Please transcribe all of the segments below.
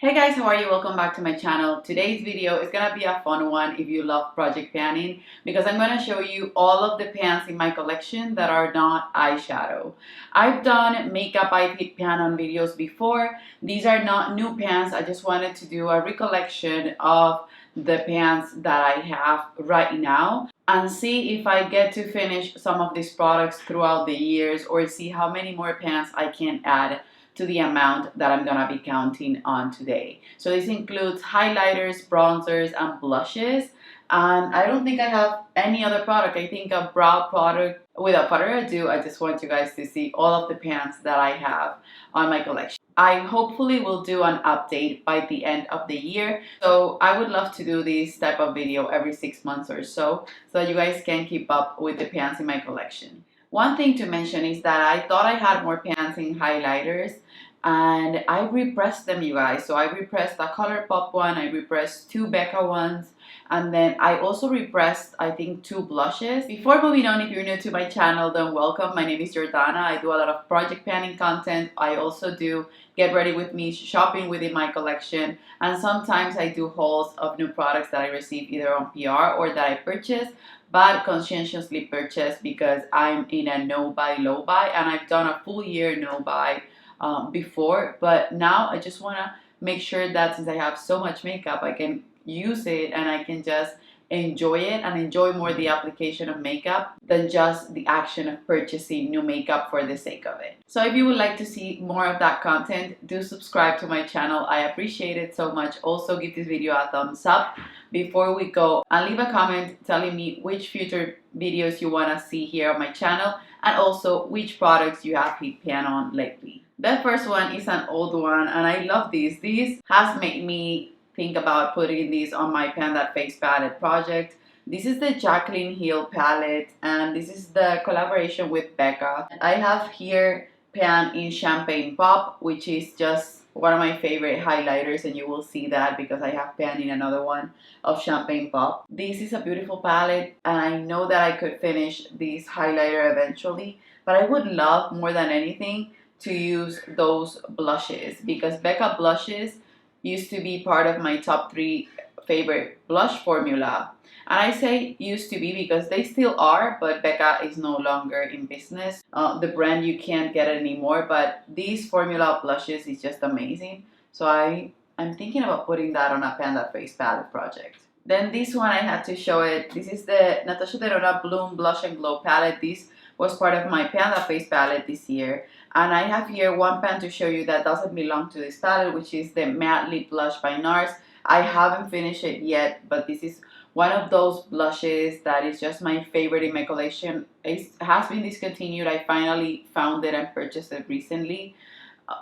Hey guys, how are you? Welcome back to my channel. Today's video is gonna be a fun one if you love project panning because I'm gonna show you all of the pans in my collection that are not eyeshadow. I've done makeup eye pan on videos before. These are not new pans. I just wanted to do a recollection of the pans that I have right now and see if I get to finish some of these products throughout the years or see how many more pans I can add to the amount that I'm gonna be counting on today. So this includes highlighters, bronzers, and blushes. And I don't think I have any other product. I think a brow product. Without further ado, I just want you guys to see all of the pans that I have on my collection. I hopefully will do an update by the end of the year. So I would love to do this type of video every 6 months or so that you guys can keep up with the pans in my collection. One thing to mention is that I thought I had more pans in highlighters and I repressed them, you guys. So I repressed a ColourPop one, I repressed two Becca ones, and then I also repressed, I think, two blushes. Before moving on, if you're new to my channel, then welcome. My name is Jordana. I do a lot of project panning content. I also do get ready with me, shopping within my collection, and sometimes I do hauls of new products that I receive either on PR or that I purchase, but conscientiously purchase because I'm in a no buy, low buy, and I've done a full year no buy before, but now I just want to make sure that since I have so much makeup, I can use it and I can just enjoy it and enjoy more the application of makeup than just the action of purchasing new makeup for the sake of it. So if you would like to see more of that content, do subscribe to my channel. I appreciate it so much. Also give this video a thumbs up before we go, and leave a comment telling me which future videos you want to see here on my channel and also which products you have hit pan on lately. The first one is an old one and I love these. These has made me think about putting these on my Pan That Face palette project. This is the Jaclyn Hill palette and this is the collaboration with Becca. I have here pan in Champagne Pop, which is just one of my favorite highlighters, and you will see that because I have pan in another one of Champagne Pop. This is a beautiful palette and I know that I could finish this highlighter eventually, but I would love more than anything to use those blushes because Becca blushes used to be part of my top 3 favorite blush formula. And I say used to be because they still are, but Becca is no longer in business. The brand, you can't get it anymore, but these formula blushes is just amazing. So I'm thinking about putting that on a Pan That Face palette project. Then this one I had to show it. This is the Natasha Denona Bloom Blush and Glow palette. This was part of my Pan That Face palette this year. And I have here one pan to show you that doesn't belong to this palette, which is the Matte Lip Blush by NARS. I haven't finished it yet, but this is one of those blushes that is just my favorite in my collection. It has been discontinued. I finally found it and purchased it recently,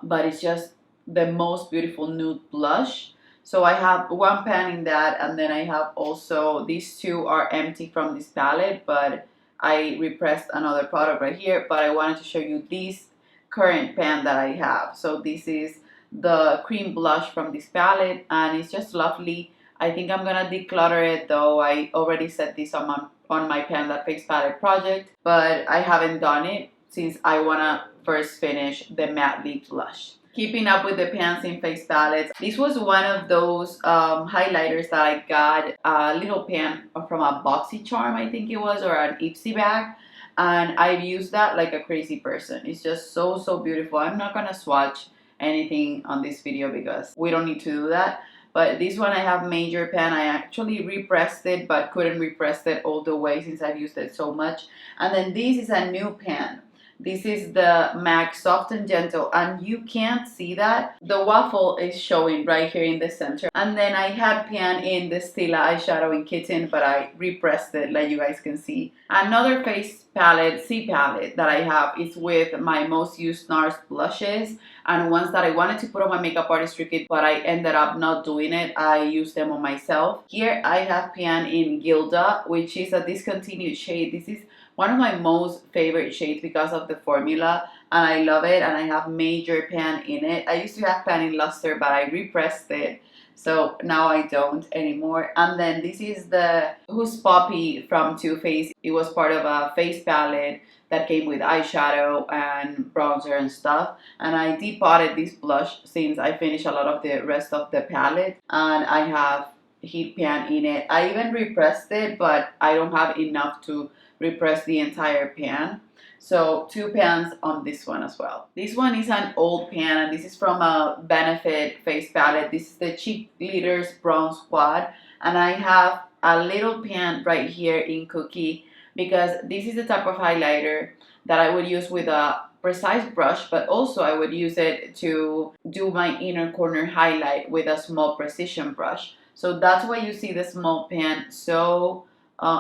but it's just the most beautiful nude blush. So I have one pan in that, and then I have also, these two are empty from this palette, but I repressed another product right here, but I wanted to show you these current pan that I have. So this is the cream blush from this palette and it's just lovely. I think I'm gonna declutter it though. I already set this on my Pan That Face palette project, but I haven't done it since I wanna first finish the matte lip blush. Keeping up with the pans in face palettes, this was one of those highlighters that I got a little pan from a BoxyCharm, I think it was, or an Ipsy bag. And I've used that like a crazy person. It's just so beautiful. I'm not gonna swatch anything on this video because we don't need to do that, but this one I have major pan. I actually repressed it but couldn't repress it all the way since I've used it so much. And then this is a new pan. This is the MAC Soft and Gentle, and you can't see that. The waffle is showing right here in the center. And then I had pan in the Stila eyeshadow in Kitten, but I repressed it like you guys can see. Another face palette, C palette that I have is with my most used NARS blushes and ones that I wanted to put on my makeup artist kit, but I ended up not doing it. I used them on myself. Here I have pan in Gilda, which is a discontinued shade. This is one of my most favorite shades because of the formula and I love it, and I have major pan in it. I used to have pan in Luster, but I repressed it So now I don't anymore. And then this is the Who's Poppy from Too Faced. It was part of a face palette that came with eyeshadow and bronzer and stuff. And I depotted this blush since I finished a lot of the rest of the palette. And I have heat pan in it. I even repressed it, but I don't have enough to repress the entire pan. So 2 pans on this one as well. This one is an old pan, and this is from a Benefit face palette. This is the Cheek Glitters Bronze Quad, and I have a little pan right here in Cookie because this is the type of highlighter that I would use with a precise brush, but also I would use it to do my inner corner highlight with a small precision brush. So that's why you see the small pan so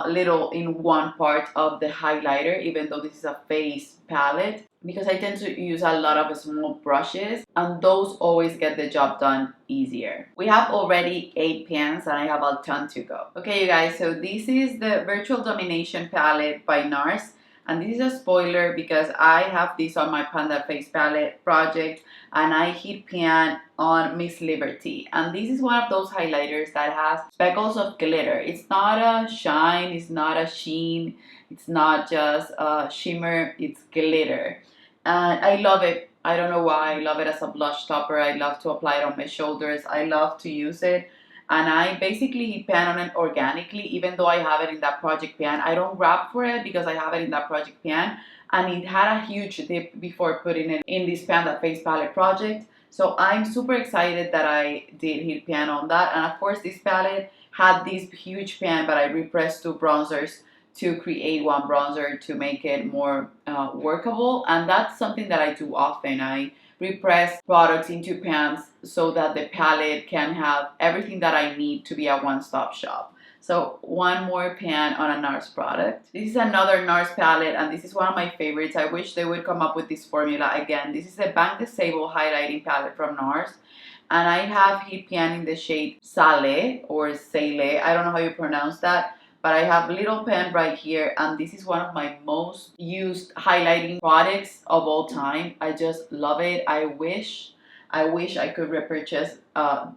little in one part of the highlighter, even though this is a face palette, because I tend to use a lot of small brushes and those always get the job done easier. We have already 8 pans and I have a ton to go. Okay, you guys, so this is the Virtual Domination palette by NARS. And this is a spoiler because I have this on my Panda Face Palette project and I heat pan on Miss Liberty. And this is one of those highlighters that has speckles of glitter. It's not a shine, it's not a sheen, it's not just a shimmer, it's glitter. And I love it. I don't know why. I love it as a blush topper. I love to apply it on my shoulders. I love to use it. And I basically heat pan on it organically, even though I have it in that project pan. I don't wrap for it because I have it in that project pan. And it had a huge dip before putting it in this Panda Face Palette project. So I'm super excited that I did heat pan on that. And of course, this palette had this huge pan, but I repressed 2 bronzers to create one bronzer to make it more workable. And that's something that I do often. I repress products into pans so that the palette can have everything that I need to be a one-stop shop. So one more pan on a NARS product. This is another NARS palette and this is one of my favorites. I wish they would come up with this formula again. This is a Bank Disable highlighting palette from NARS. And I have heat pan in the shade Sale or Sale. I don't know how you pronounce that. But I have little pen right here and this is one of my most used highlighting products of all time. I just love it. I wish I could repurchase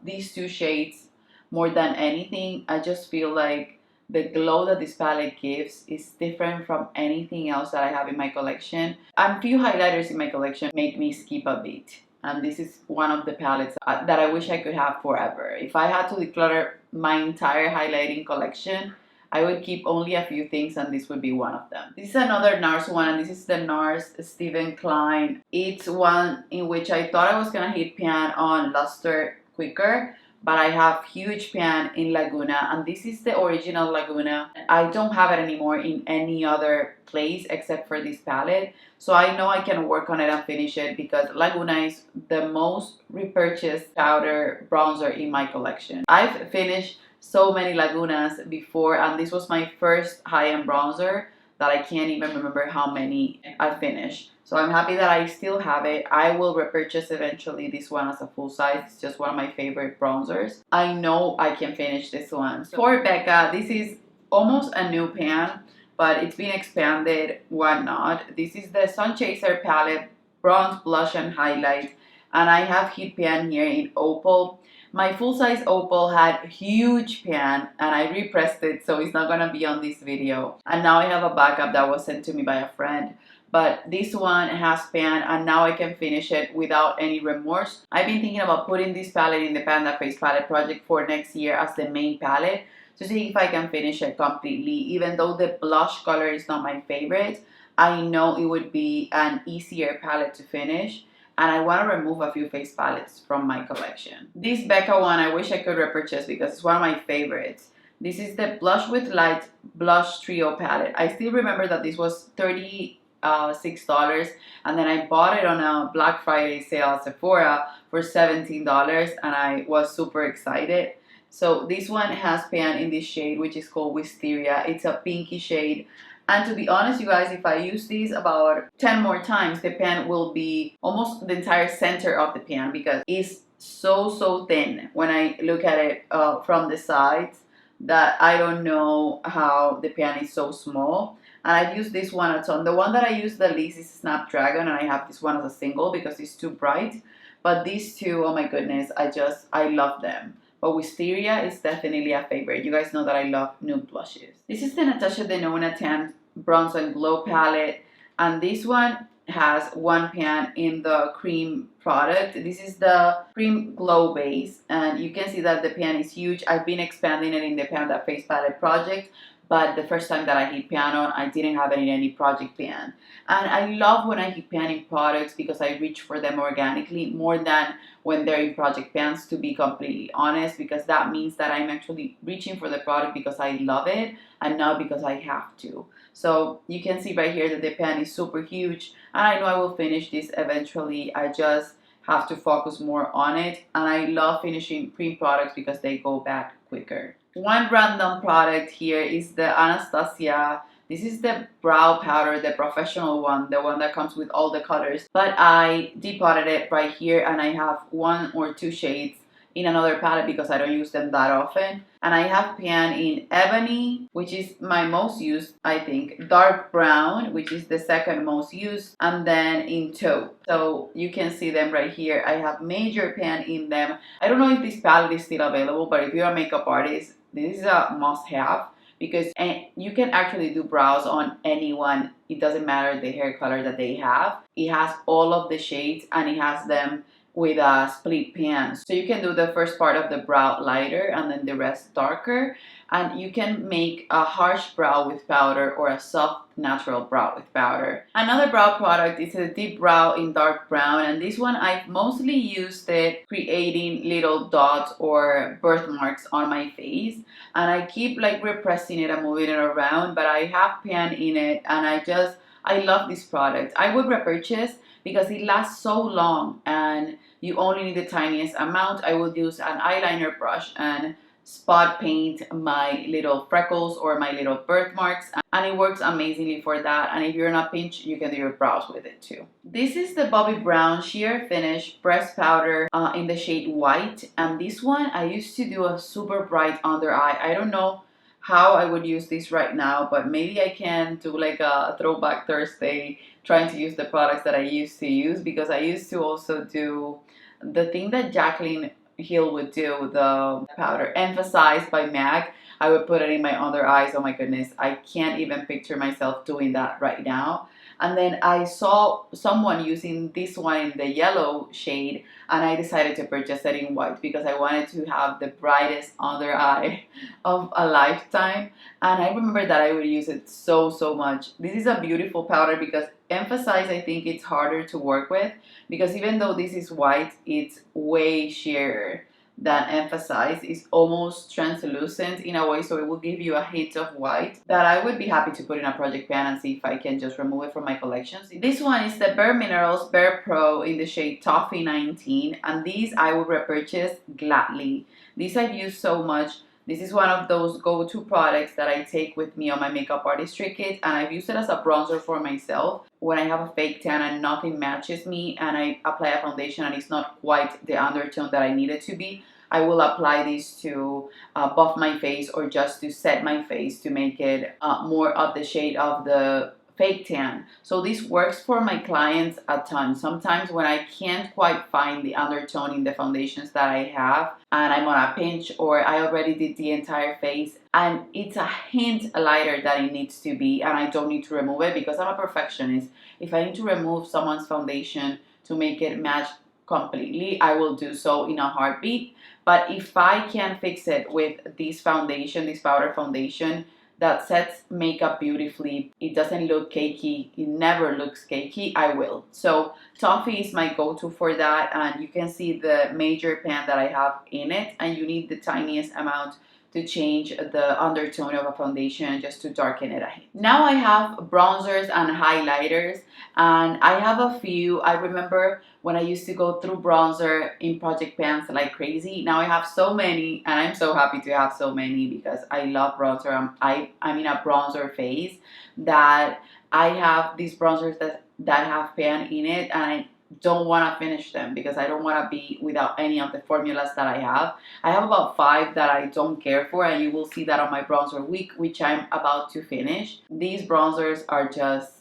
these 2 shades more than anything. I just feel like the glow that this palette gives is different from anything else that I have in my collection. And few highlighters in my collection make me skip a beat. And this is one of the palettes that I wish I could have forever. If I had to declutter my entire highlighting collection, I would keep only a few things and this would be one of them. This is another NARS one and this is the NARS Steven Klein. It's one in which I thought I was gonna heat pan on Luster quicker, but I have huge pan in Laguna and this is the original Laguna. I don't have it anymore in any other place except for this palette. So I know I can work on it and finish it because Laguna is the most repurchased powder bronzer in my collection. I've finished so many Lagunas before and this was my first high-end bronzer that I can't even remember how many I finished. So I'm happy that I still have it. I will repurchase eventually this one as a full size. It's just one of my favorite bronzers. I know I can finish this one. For Becca, this is almost a new pan, but it's been expanded, whatnot. This is the Sun Chaser palette, bronze, blush, and highlight. And I have heat pan here in Opal. My full-size Opal had huge pan and I repressed it so it's not gonna be on this video. And now I have a backup that was sent to me by a friend. But this one has pan and now I can finish it without any remorse. I've been thinking about putting this palette in the Panda Face Palette project for next year as the main palette to see if I can finish it completely. Even though the blush color is not my favorite, I know it would be an easier palette to finish. And I want to remove a few face palettes from my collection. This Becca one I wish I could repurchase because it's one of my favorites. This is the Blush with Light Blush Trio palette. I still remember that this was $36 and then I bought it on a Black Friday sale at Sephora for $17 and I was super excited. So this one has pan in this shade which is called Wisteria. It's a pinky shade. And to be honest, you guys, if I use these about 10 more times, the pan will be almost the entire center of the pan because it's so thin when I look at it from the sides that I don't know how the pan is so small. And I've used this one a ton. The one that I use the least is Snapdragon and I have this one as a single because it's too bright. But these two, oh my goodness, I love them. but Wisteria is definitely a favorite. You guys know that I love nude blushes. This is the Natasha Denona Tan Bronze and Glow palette, and this one has one pan in the cream product. This is the cream glow base, and you can see that the pan is huge. I've been expanding it in the Pan That Face palette project, but the first time that I hit pan on, I didn't have it in any project pan. And I love when I hit pan in products because I reach for them organically more than when they're in project pans, to be completely honest, because that means that I'm actually reaching for the product because I love it and not because I have to. So you can see right here that the pan is super huge, and I know I will finish this eventually. I just have to focus more on it, and I love finishing cream products because they go bad quicker. One random product here is the Anastasia. This is the brow powder, the professional one, the one that comes with all the colors. But I depotted it right here, and I have one or two shades in another palette because I don't use them that often. And I have pan in Ebony, which is my most used, I think, dark brown, which is the second most used, and then in taupe. So you can see them right here. I have major pan in them. I don't know if this palette is still available, but if you're a makeup artist, this is a must-have because you can actually do brows on anyone. It doesn't matter the hair color that they have. It has all of the shades, and it has them with a split pan. So you can do the first part of the brow lighter and then the rest darker. And you can make a harsh brow with powder or a soft natural brow with powder. Another brow product is a deep brow in dark brown, and this one I've mostly used it creating little dots or birthmarks on my face, and I keep like repressing it and moving it around, but I have pan in it, and I love this product. I would repurchase because it lasts so long and you only need the tiniest amount. I would use an eyeliner brush and spot paint my little freckles or my little birthmarks, and it works amazingly for that. And if you're in a pinch, you can do your brows with it too. This is the Bobbi Brown Sheer Finish Pressed Powder in the shade White, and this one I used to do a super bright under eye. I don't know how I would use this right now, but maybe I can do like a throwback Thursday trying to use the products that I used to use, because I used to also do the thing that Jaclyn Hill would do, the powder Emphasized by MAC. I would put it in my under eyes. Oh my goodness, I can't even picture myself doing that right now. And then I saw someone using this one in the yellow shade, and I decided to purchase it in white because I wanted to have the brightest under eye of a lifetime. And I remember that I would use it so much. This is a beautiful powder because Emphasize, I think it's harder to work with because even though this is white, it's way sheerer than Emphasize. Is almost translucent in a way, so it will give you a hint of white that I would be happy to put in a project pan and see if I can just remove it from my collections. This one is the Bare Minerals Bare Pro in the shade Toffee 19, and these I would repurchase gladly. These I've used so much. This is one of those go-to products that I take with me on my makeup artistry kit, and I've used it as a bronzer for myself when I have a fake tan and nothing matches me and I apply a foundation and it's not quite the undertone that I need it to be. I will apply this to buff my face or just to set my face to make it more of the shade of the fake tan. So this works for my clients a ton. Sometimes when I can't quite find the undertone in the foundations that I have and I'm on a pinch or I already did the entire face and it's a hint lighter than it needs to be and I don't need to remove it because I'm a perfectionist. If I need to remove someone's foundation to make it match completely, I will do so in a heartbeat. But if I can fix it with this foundation, this powder foundation, that sets makeup beautifully, it doesn't look cakey, it never looks cakey, I will. So Toffee is my go-to for that, and you can see the major pan that I have in it, and you need the tiniest amount to change the undertone of a foundation just to darken it a hint. Now I have bronzers and highlighters, and I have a few. I remember when I used to go through bronzer in project pans like crazy. Now I have so many, and I'm so happy to have so many because I love bronzer. I'm in a bronzer phase that I have these bronzers that have pan in it, and I don't want to finish them because I don't want to be without any of the formulas that I have. I have about 5 that I don't care for, and you will see that on my bronzer week, which I'm about to finish. These bronzers are just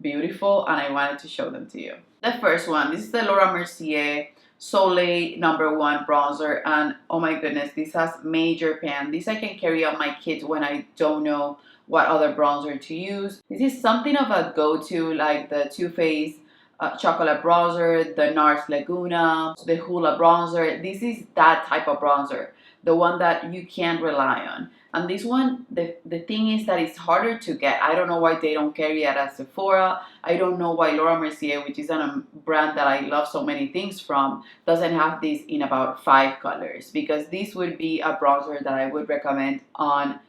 beautiful, and I wanted to show them to you. The first one, this is the Laura Mercier Soleil #1 bronzer, and oh my goodness, this has major pan. This I can carry on my kids when I don't know what other bronzer to use. This is something of a go-to, like the Too Faced chocolate bronzer, the NARS Laguna, the Hula bronzer. This is that type of bronzer, the one that you can't rely on. And this one, the thing is that it's harder to get. I don't know why they don't carry it at Sephora. I don't know why Laura Mercier, which is a brand that I love so many things from, doesn't have this in about 5 colors, because this would be a bronzer that I would recommend on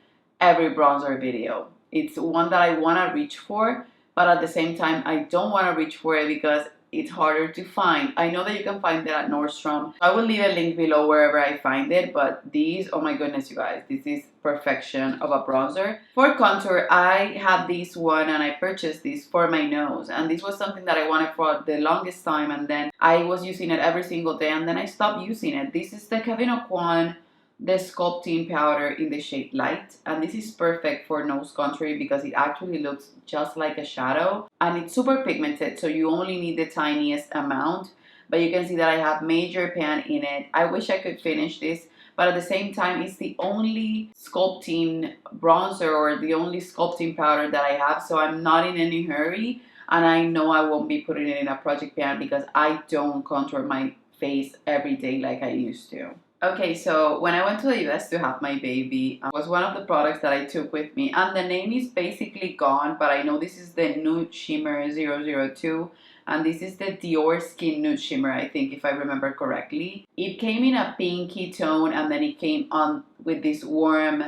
every bronzer video. It's one that I want to reach for, but at the same time I don't want to reach for it because it's harder to find. I know that you can find it at Nordstrom. I will leave a link below wherever I find it, but these, oh my goodness, you guys, this is perfection of a bronzer. For contour, I have this one and I purchased this for my nose, and this was something that I wanted for the longest time, and then I was using it every single day, and then I stopped using it. This is the Kevyn Aucoin, the sculpting powder in the shade Light, and this is perfect for nose contour because it actually looks just like a shadow, and it's super pigmented, so you only need the tiniest amount. But you can see that I have major pan in it. I wish I could finish this, but at the same time it's the only sculpting bronzer or the only sculpting powder that I have, so I'm not in any hurry, and I know I won't be putting it in a project pan because I don't contour my face every day like I used to. Okay, so when I went to the US to have my baby, was one of the products that I took with me, and the name is basically gone, but I know this is the Nude Shimmer 002, and this is the Dior Skin Nude Shimmer, I think, if I remember correctly. It came in a pinky tone, and then it came on with this warm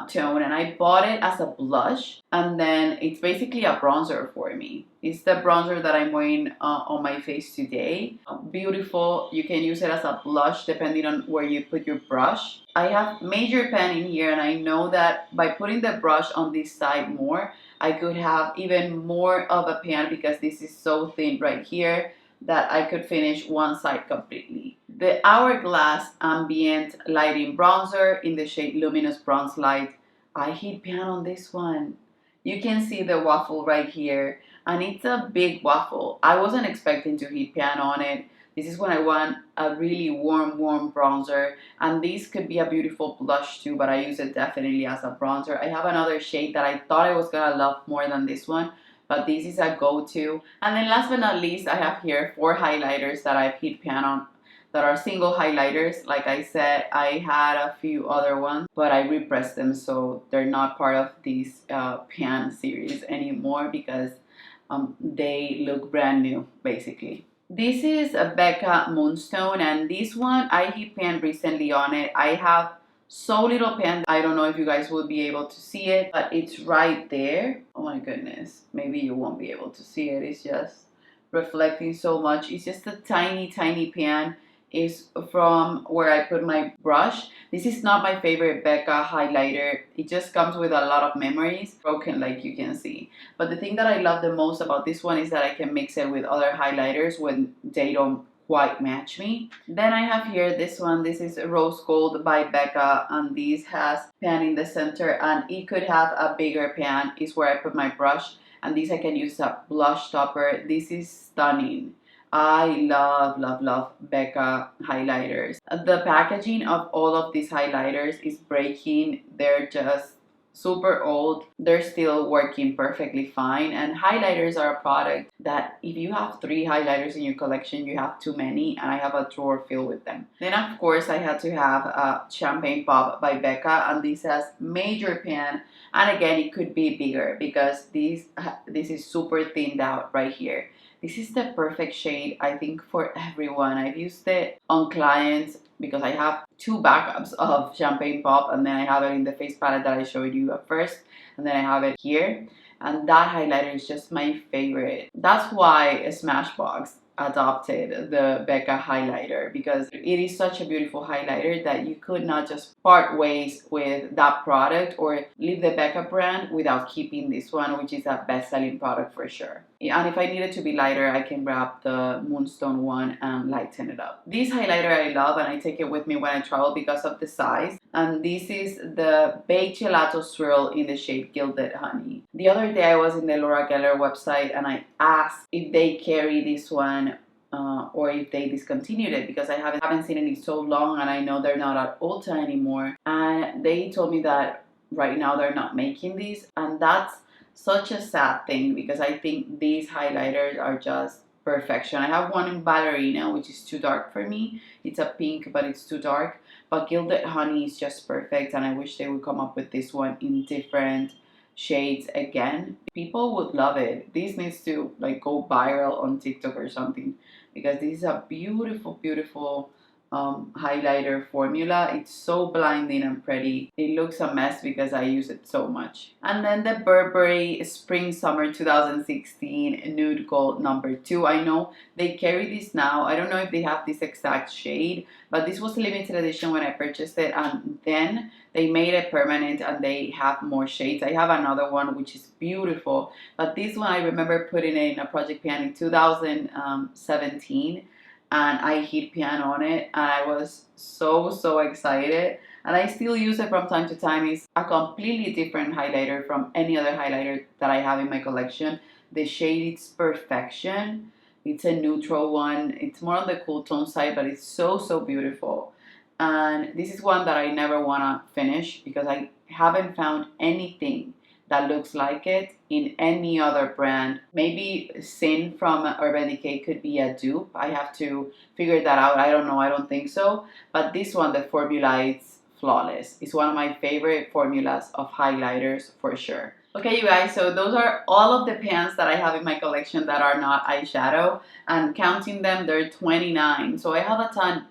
tone, and I bought it as a blush, and then it's basically a bronzer for me. It's the bronzer that I'm wearing on my face today. Beautiful. You can use it as a blush depending on where you put your brush. I have major pan in here, and I know that by putting the brush on this side more, I could have even more of a pan because this is so thin right here that I could finish one side completely. The Hourglass Ambient Lighting Bronzer in the shade Luminous Bronze Light. I hit pan on this one. You can see the waffle right here, and it's a big waffle. I wasn't expecting to hit pan on it. This is when I want a really warm bronzer, and this could be a beautiful blush too, but I use it definitely as a bronzer. I have another shade that I thought I was gonna love more than this one, but this is a go-to. And then last but not least, I have here 4 highlighters that I've hit pan on that are single highlighters. Like I said, I had a few other ones, but I repressed them, so they're not part of this pan series anymore because they look brand new, basically. This is a Becca Moonstone, and this one I hit pan recently on it. I have so little pan, I don't know if you guys will be able to see it, but it's right there. Oh my goodness, maybe you won't be able to see it. It's just reflecting so much. It's just a tiny pan. Is from where I put my brush. This is not my favorite Becca highlighter. It just comes with a lot of memories, broken like you can see. But the thing that I love the most about this one is that I can mix it with other highlighters when they don't quite match me. Then I have here this one. This is Rose Gold by Becca, and this has pan in the center, and it could have a bigger pan. Is where I put my brush, and this I can use a blush topper. This is stunning. I love Becca highlighters. The packaging of all of these highlighters is breaking. They're just super old. They're still working perfectly fine. And highlighters are a product that if you have 3 highlighters in your collection, you have too many, and I have a drawer filled with them. Then of course I had to have Champagne Pop by Becca, and this has major pan, and again it could be bigger because this is super thinned out right here. This is the perfect shade, I think, for everyone. I've used it on clients because I have 2 backups of Champagne Pop, and then I have it in the face palette that I showed you at first, and then I have it here. And that highlighter is just my favorite. That's why Smashbox adopted the Becca highlighter, because it is such a beautiful highlighter that you could not just part ways with that product or leave the Becca brand without keeping this one, which is a best-selling product for sure. And if I need it to be lighter, I can grab the Moonstone one and lighten it up. This highlighter I love, and I take it with me when I travel because of the size. And this is the Beige Gelato Swirl in the shade Gilded Honey. The other day I was in the Laura Geller website and I asked if they carry this one or if they discontinued it, because I haven't seen it in so long, and I know they're not at Ulta anymore. And they told me that right now they're not making these, and that's such a sad thing, because I think these highlighters are just perfection. I have one in Ballerina, which is too dark for me. It's a pink, but it's too dark. But Gilded Honey is just perfect, and I wish they would come up with this one in different shades again. People would love it. This needs to like go viral on TikTok or something, because this is a beautiful, beautiful highlighter formula. It's so blinding and pretty. It looks a mess because I use it so much. And then the Burberry Spring Summer 2016 Nude Gold number 2. I know they carry this now. I don't know if they have this exact shade, but this was a limited edition when I purchased it, and then they made it permanent and they have more shades. I have another one which is beautiful, but this one I remember putting it in a project pan in 2017, and I hit pan on it, and I was so excited, and I still use it from time to time. It's a completely different highlighter from any other highlighter that I have in my collection. The shade is perfection. It's a neutral one. It's more on the cool tone side, but it's so beautiful. And this is one that I never want to finish, because I haven't found anything that looks like it in any other brand. Maybe Sin from Urban Decay could be a dupe. I have to figure that out. I don't know. I don't think so. But this one, the formula is flawless. It's one of my favorite formulas of highlighters for sure. Okay, you guys, so those are all of the pans that I have in my collection that are not eyeshadow. And counting them, they're 29. So I have a ton.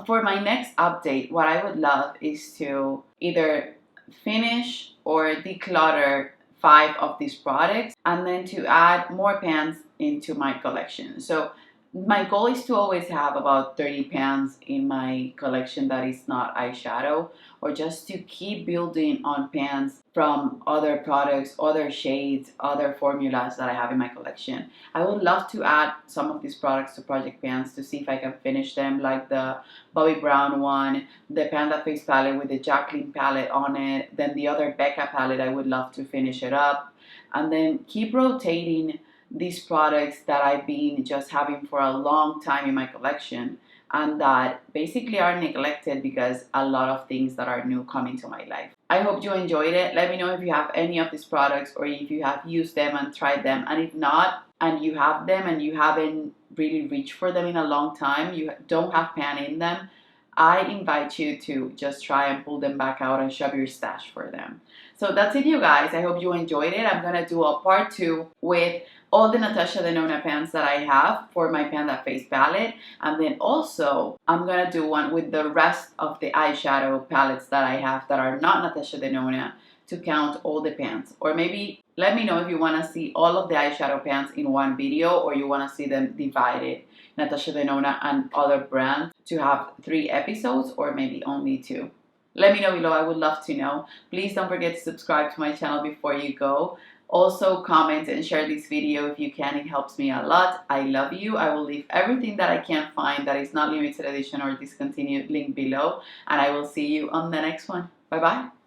For my next update, what I would love is to either finish or declutter 5 of these products, and then to add more pans into my collection. So my goal is to always have about 30 pans in my collection that is not eyeshadow, or just to keep building on pans from other products, other shades, other formulas that I have in my collection. I would love to add some of these products to project pans to see if I can finish them, like the Bobbi Brown one, the Panda Face palette with the Jacqueline palette on it, then the other Becca palette. I would love to finish it up, and then keep rotating these products that I've been just having for a long time in my collection, and that basically are neglected because a lot of things that are new come into my life. I hope you enjoyed it. Let me know if you have any of these products, or if you have used them and tried them. And if not, and you have them and you haven't really reached for them in a long time, you don't have pan in them, I invite you to just try and pull them back out and shove your stash for them. So that's it, you guys. I hope you enjoyed it. I'm gonna do a part 2 with all the Natasha Denona pans that I have for my Panda Face palette, and then also I'm gonna do one with the rest of the eyeshadow palettes that I have that are not Natasha Denona, to count all the pans. Or maybe let me know if you want to see all of the eyeshadow pans in one video, or you want to see them divided, Natasha Denona and other brands, to have 3 episodes, or maybe only 2. Let me know below. I would love to know. Please don't forget to subscribe to my channel before you go. Also, comment and share this video if you can. It helps me a lot. I love you. I will leave everything that I can find that is not limited edition or discontinued link below. And I will see you on the next one. Bye-bye.